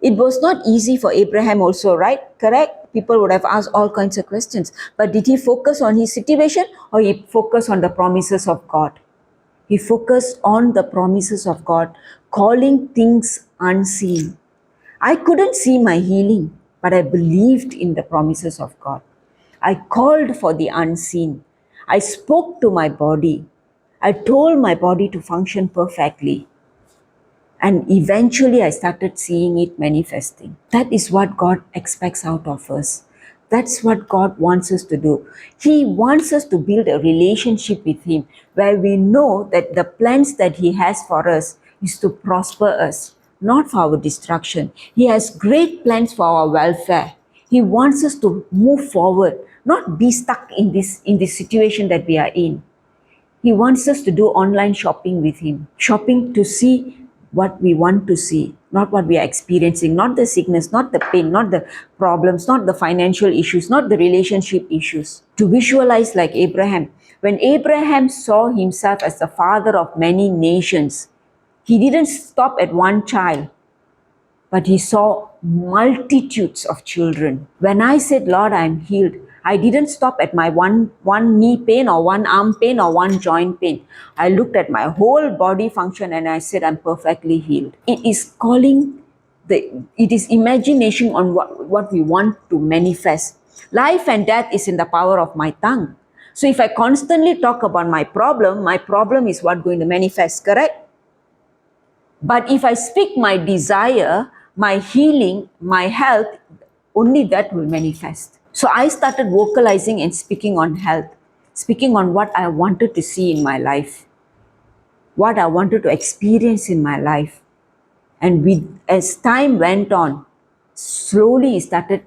It was not easy for Abraham also, right? Correct? People would have asked all kinds of questions. But did he focus on his situation or he focused on the promises of God? He focused on the promises of God, calling things unseen. I couldn't see my healing, but I believed in the promises of God. I called for the unseen. I spoke to my body. I told my body to function perfectly. And eventually I started seeing it manifesting. That is what God expects out of us. That's what God wants us to do. He wants us to build a relationship with Him where we know that the plans that He has for us is to prosper us, not for our destruction. He has great plans for our welfare. He wants us to move forward, not be stuck in this situation that we are in. He wants us to do online shopping with Him. Shopping to see what we want to see, not what we are experiencing, not the sickness, not the pain, not the problems, not the financial issues, not the relationship issues. To visualize like Abraham. When Abraham saw himself as the father of many nations, he didn't stop at one child, but he saw multitudes of children. When I said, Lord, I'm healed, I didn't stop at my one knee pain or one arm pain or one joint pain. I looked at my whole body function and I said, I'm perfectly healed. It is calling it is imagination on what we want to manifest. Life and death is in the power of my tongue. So if I constantly talk about my problem is what going to manifest, correct? But if I speak my desire, my healing, my health, only that will manifest. So I started vocalizing and speaking on health, speaking on what I wanted to see in my life, what I wanted to experience in my life. And as time went on, slowly it started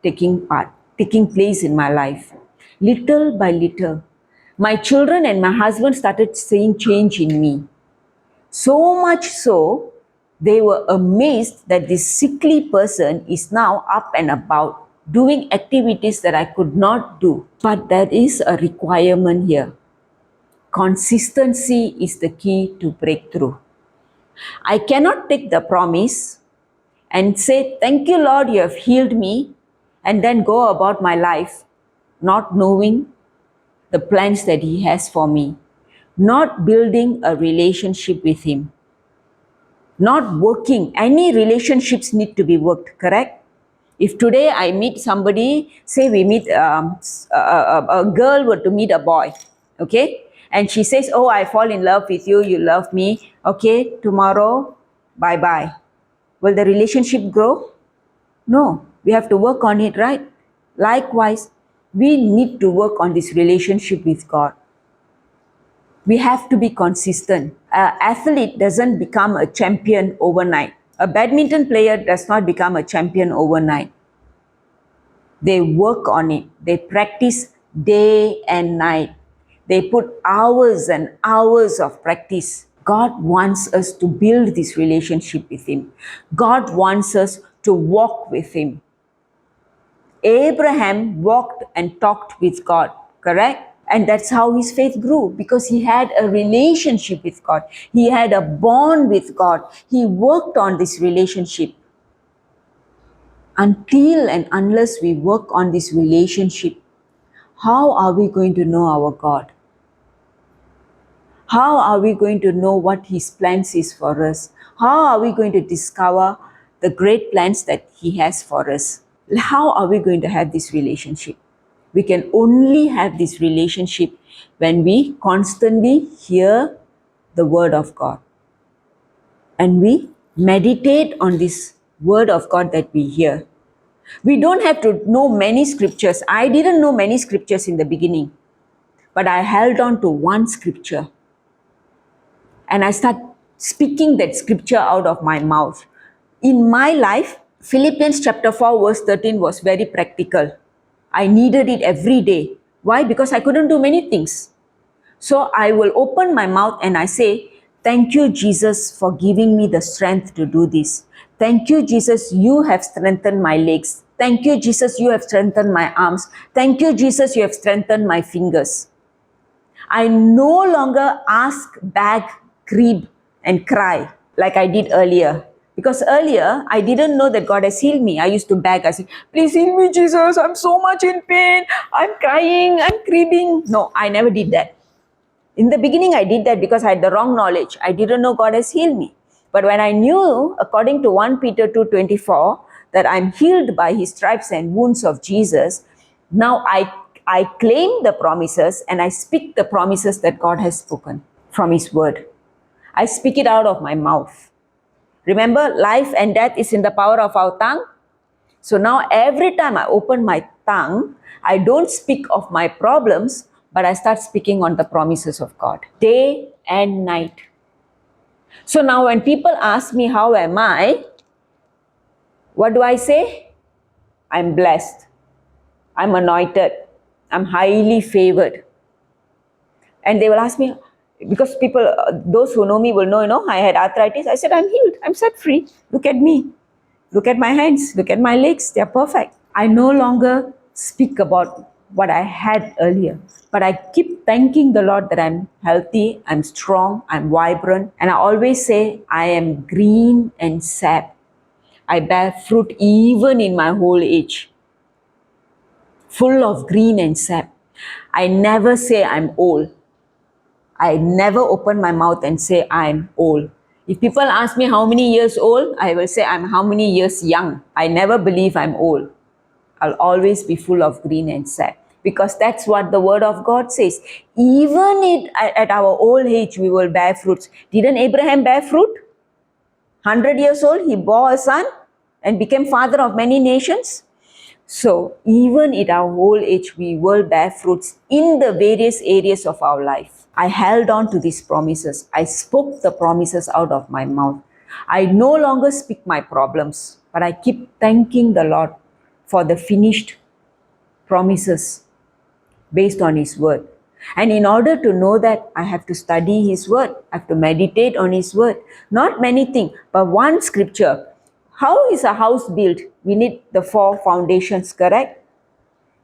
taking place in my life. Little by little, my children and my husband started seeing change in me. So much so, they were amazed that this sickly person is now up and about, doing activities that I could not do. But there is a requirement here. Consistency is the key to breakthrough. I cannot take the promise and say, "Thank you, Lord, you have healed me," and then go about my life not knowing the plans that He has for me, not building a relationship with Him, not working. Any relationships need to be worked, correct? If today I meet somebody, say we meet a girl were to meet a boy, okay? And she says, "Oh, I fall in love with you, you love me. Okay, tomorrow, bye-bye." Will the relationship grow? No, we have to work on it, right? Likewise, we need to work on this relationship with God. We have to be consistent. An athlete doesn't become a champion overnight. A badminton player does not become a champion overnight. They work on it. They practice day and night. They put hours and hours of practice. God wants us to build this relationship with Him. God wants us to walk with Him. Abraham walked and talked with God, correct? And that's how his faith grew, because he had a relationship with God. He had a bond with God. He worked on this relationship. Until and unless we work on this relationship, how are we going to know our God? How are we going to know what His plans is for us? How are we going to discover the great plans that He has for us? How are we going to have this relationship? We can only have this relationship when we constantly hear the Word of God and we meditate on this Word of God that we hear. We don't have to know many scriptures. I didn't know many scriptures in the beginning, but I held on to one scripture and I started speaking that scripture out of my mouth. In my life, Philippians chapter 4 verse 13 was very practical. I needed it every day. Why? Because I couldn't do many things. So I will open my mouth and I say, "Thank you, Jesus, for giving me the strength to do this. Thank you, Jesus, you have strengthened my legs. Thank you, Jesus, you have strengthened my arms. Thank you, Jesus, you have strengthened my fingers." I no longer ask, beg, crib, and cry like I did earlier. Because earlier, I didn't know that God has healed me. I used to beg. I said, "Please heal me, Jesus. I'm so much in pain. I'm crying. I'm cribbing." No, I never did that. In the beginning, I did that because I had the wrong knowledge. I didn't know God has healed me. But when I knew, according to 1 Peter 2:24, that I'm healed by His stripes and wounds of Jesus, now I claim the promises and I speak the promises that God has spoken from His Word. I speak it out of my mouth. Remember, life and death is in the power of our tongue. So now every time I open my tongue, I don't speak of my problems, but I start speaking on the promises of God, day and night. So now when people ask me, "How am I?" what do I say? I'm blessed. I'm anointed. I'm highly favored. And they will ask me, because people, those who know me will know, I had arthritis. I said, "I'm healed. I'm set free. Look at me. Look at my hands. Look at my legs. They're perfect." I no longer speak about what I had earlier, but I keep thanking the Lord that I'm healthy, I'm strong, I'm vibrant. And I always say, I am green and sap. I bear fruit even in my whole age, full of green and sap. I never say I'm old. I never open my mouth and say I'm old. If people ask me how many years old, I will say I'm how many years young. I never believe I'm old. I'll always be full of green and sad. Because that's what the word of God says. Even at our old age, we will bear fruits. Didn't Abraham bear fruit? 100 years old, he bore a son and became father of many nations. So even at our old age, we will bear fruits in the various areas of our life. I held on to these promises. I spoke the promises out of my mouth. I no longer speak my problems, but I keep thanking the Lord for the finished promises based on His word. And in order to know that, I have to study His word. I have to meditate on His word. Not many things, but one scripture. How is a house built? We need the 4 foundations, correct?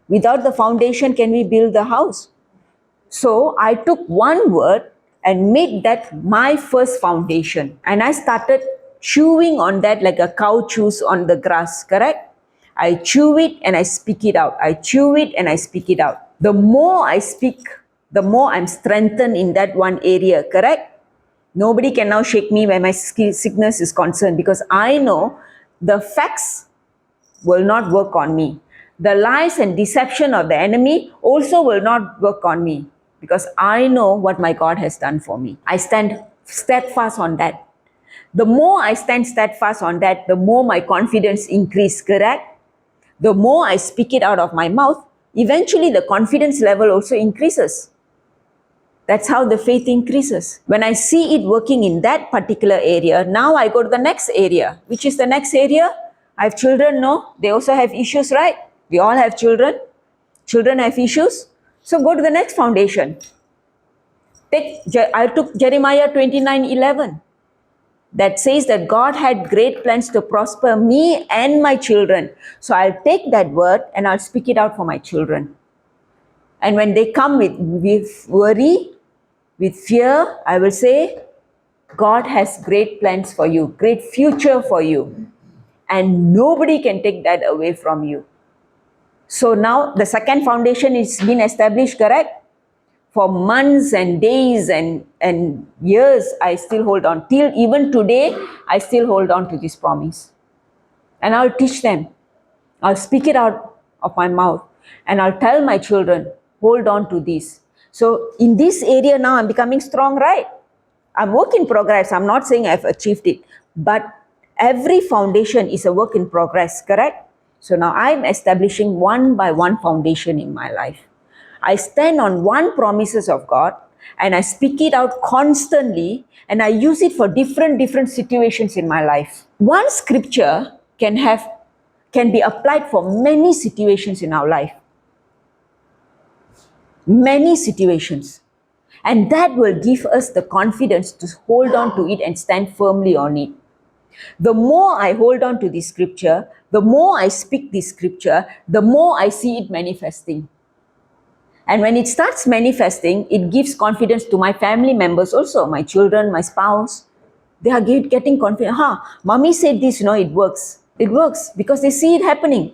Without the foundation, can we build the house? So I took one word and made that my first foundation. And I started chewing on that like a cow chews on the grass, correct? I chew it and I speak it out. I chew it and I speak it out. The more I speak, the more I'm strengthened in that one area, correct? Nobody can now shake me where my sickness is concerned, because I know the facts will not work on me. The lies and deception of the enemy also will not work on me, because I know what my God has done for me. I stand steadfast on that. The more I stand steadfast on that, the more my confidence increases, correct? The more I speak it out of my mouth, eventually the confidence level also increases. That's how the faith increases. When I see it working in that particular area, now I go to the next area. Which is the next area? I have children, no? They also have issues, right? We all have children. Children have issues. So go to the next foundation. I took Jeremiah 29:11. That says that God had great plans to prosper me and my children. So I'll take that word and I'll speak it out for my children. And when they come with worry, with fear, I will say, God has great plans for you, great future for you. And nobody can take that away from you. So now the second foundation is been established, correct? For months and days and years, I still hold on. Till even today, I still hold on to this promise. And I'll teach them. I'll speak it out of my mouth. And I'll tell my children, hold on to this. So in this area now, I'm becoming strong, right? I'm work in progress. I'm not saying I've achieved it. But every foundation is a work in progress, correct? So now I'm establishing one by one foundation in my life. I stand on one promises of God and I speak it out constantly, and I use it for different situations in my life. One scripture can be applied for many situations in our life. Many situations. And that will give us the confidence to hold on to it and stand firmly on it. The more I hold on to this scripture, the more I speak this scripture, the more I see it manifesting. And when it starts manifesting, it gives confidence to my family members also, my children, my spouse. They are getting confident. Mommy said this, it works. It works because they see it happening.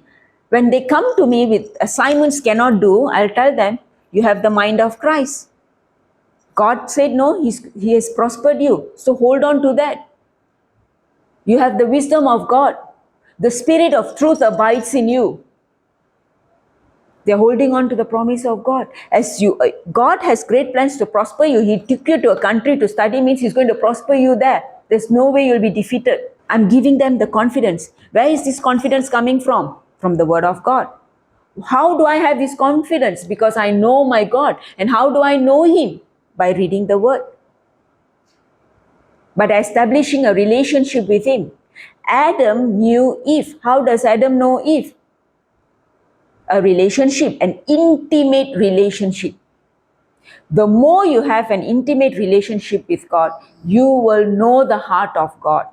When they come to me with assignments cannot do, I'll tell them, you have the mind of Christ. God said no, He has prospered you. So hold on to that. You have the wisdom of God. The Spirit of truth abides in you. They're holding on to the promise of God. God has great plans to prosper you. He took you to a country to study, means He's going to prosper you there. There's no way you'll be defeated. I'm giving them the confidence. Where is this confidence coming from? From the Word of God. How do I have this confidence? Because I know my God. And how do I know Him? By reading the Word. By establishing a relationship with Him. Adam knew Eve. How does Adam know Eve? A relationship, an intimate relationship. The more you have an intimate relationship with God, you will know the heart of God.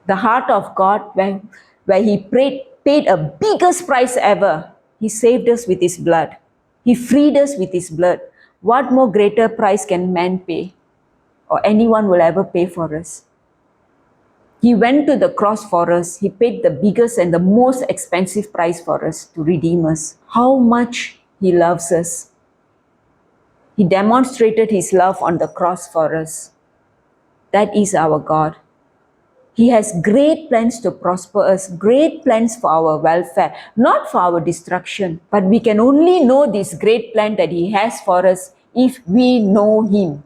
The heart of God, where He paid a biggest price ever. He saved us with His blood. He freed us with His blood. What more greater price can man pay, or anyone will ever pay for us? He went to the cross for us. He paid the biggest and the most expensive price for us to redeem us. How much He loves us. He demonstrated His love on the cross for us. That is our God. He has great plans to prosper us, great plans for our welfare, not for our destruction. But we can only know this great plan that He has for us if we know Him,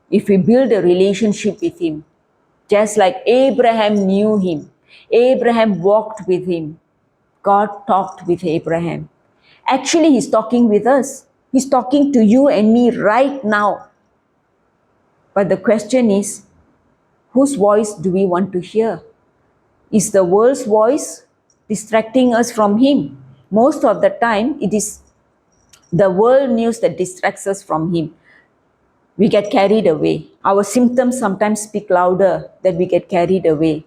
if we build a relationship with Him. Just like Abraham knew Him, Abraham walked with Him, God talked with Abraham. Actually, He's talking with us. He's talking to you and me right now. But the question is, whose voice do we want to hear? Is the world's voice distracting us from Him? Most of the time, it is the world news that distracts us from Him. We get carried away. Our symptoms sometimes speak louder that we get carried away.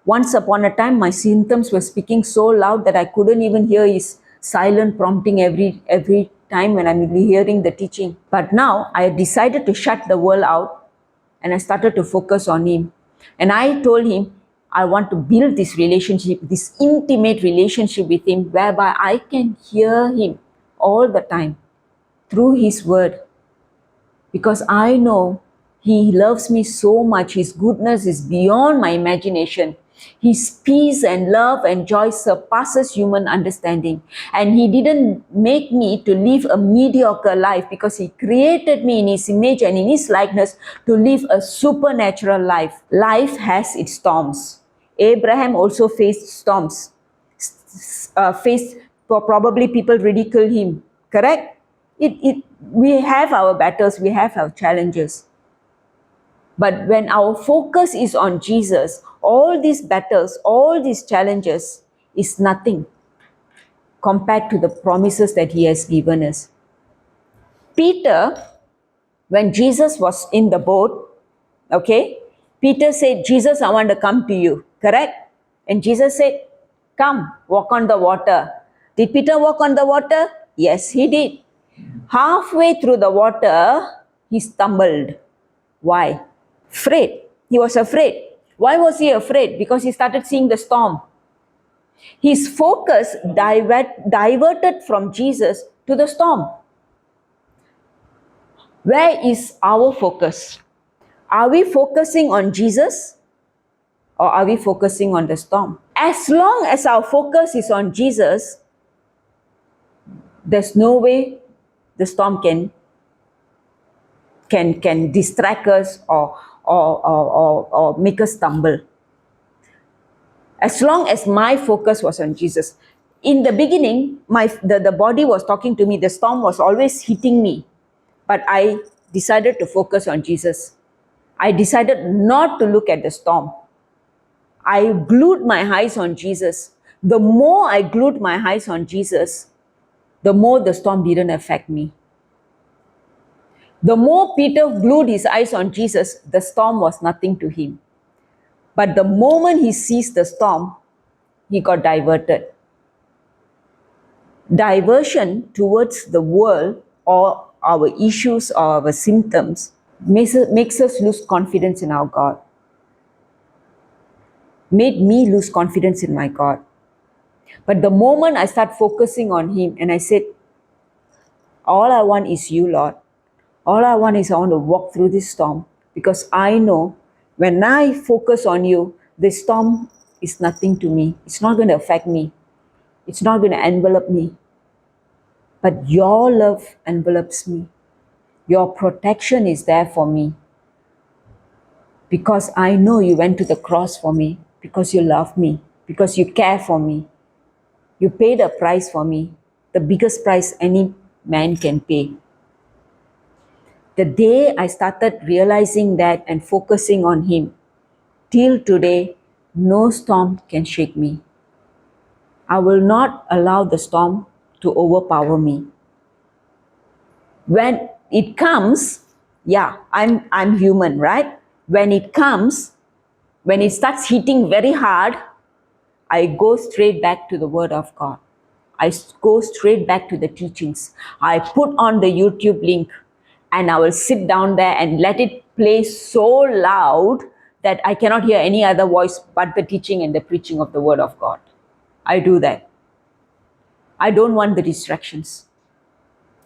Once upon a time, my symptoms were speaking so loud that I couldn't even hear His silent prompting every time when I'm hearing the teaching. But now, I decided to shut the world out and I started to focus on Him. And I told Him, I want to build this relationship, this intimate relationship with Him, whereby I can hear Him all the time through His word. Because I know He loves me so much. His goodness is beyond my imagination. His peace and love and joy surpasses human understanding. And He didn't make me to live a mediocre life, because He created me in His image and in His likeness to live a supernatural life. Life has its storms. Abraham also faced storms. Probably people ridicule him, correct? We have our battles, we have our challenges. But when our focus is on Jesus, all these battles, all these challenges is nothing compared to the promises that He has given us. Peter, when Jesus was in the boat, okay, Peter said, Jesus, I want to come to you, correct? And Jesus said, come, walk on the water. Did Peter walk on the water? Yes, he did. Halfway through the water, he stumbled. Why? Afraid. He was afraid. Why was he afraid? Because he started seeing the storm. His focus diverted from Jesus to the storm. Where is our focus? Are we focusing on Jesus or are we focusing on the storm? As long as our focus is on Jesus, there's no way the storm can distract us or make us stumble. As long as my focus was on Jesus. In the beginning, the body was talking to me, the storm was always hitting me. But I decided to focus on Jesus. I decided not to look at the storm. I glued my eyes on Jesus. The more I glued my eyes on Jesus, the more the storm didn't affect me. The more Peter glued his eyes on Jesus, the storm was nothing to him. But the moment he sees the storm, he got diverted. Diversion towards the world or our issues or our symptoms makes us lose confidence in our God. Made me lose confidence in my God. But the moment I start focusing on Him and I said, all I want is You, Lord. All I want is I want to walk through this storm, because I know when I focus on You, this storm is nothing to me. It's not going to affect me. It's not going to envelop me. But Your love envelops me. Your protection is there for me. Because I know You went to the cross for me. Because You love me. Because You care for me. You paid a price for me. The biggest price any man can pay. The day I started realizing that and focusing on Him, till today, no storm can shake me. I will not allow the storm to overpower me. When it comes, yeah, I'm human, right? When it comes, when it starts hitting very hard, I go straight back to the Word of God. I go straight back to the teachings. I put on the YouTube link and I will sit down there and let it play so loud that I cannot hear any other voice but the teaching and the preaching of the Word of God. I do that. I don't want the distractions.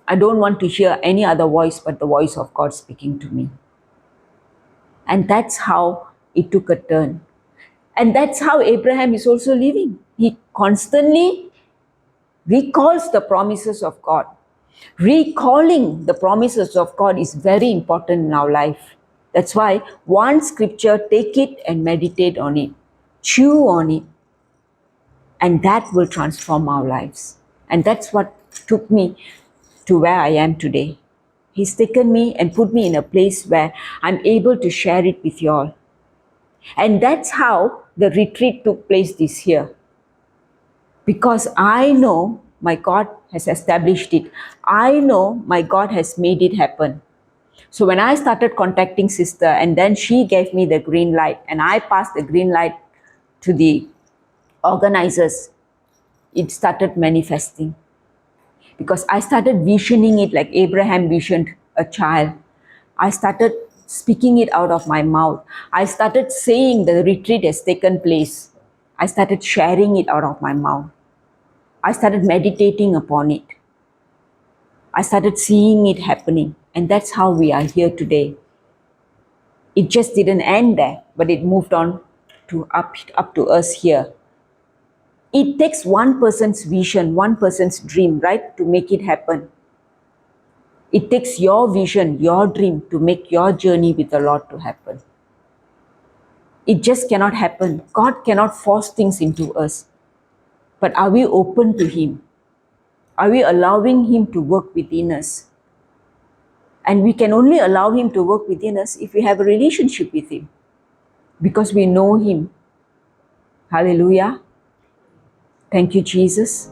I don't want to hear any other voice but the voice of God speaking to me. And that's how it took a turn. And that's how Abraham is also living. He constantly recalls the promises of God. Recalling the promises of God is very important in our life. That's why one scripture, take it and meditate on it. Chew on it. And that will transform our lives. And that's what took me to where I am today. He's taken me and put me in a place where I'm able to share it with you all. And that's how the retreat took place this year. Because I know my God has established it. I know my God has made it happen. So when I started contacting sister and then she gave me the green light and I passed the green light to the organizers, it started manifesting. Because I started visioning it like Abraham visioned a child. I started speaking it out of my mouth. I started saying the retreat has taken place. I started sharing it out of my mouth. I started meditating upon it. I started seeing it happening. And that's how we are here today. It just didn't end there, but it moved on to up to us here. It takes one person's vision, one person's dream, right, to make it happen. It takes your vision, your dream to make your journey with the Lord to happen. It just cannot happen. God cannot force things into us. But are we open to Him? Are we allowing Him to work within us? And we can only allow Him to work within us if we have a relationship with Him. Because we know Him. Hallelujah. Thank you, Jesus.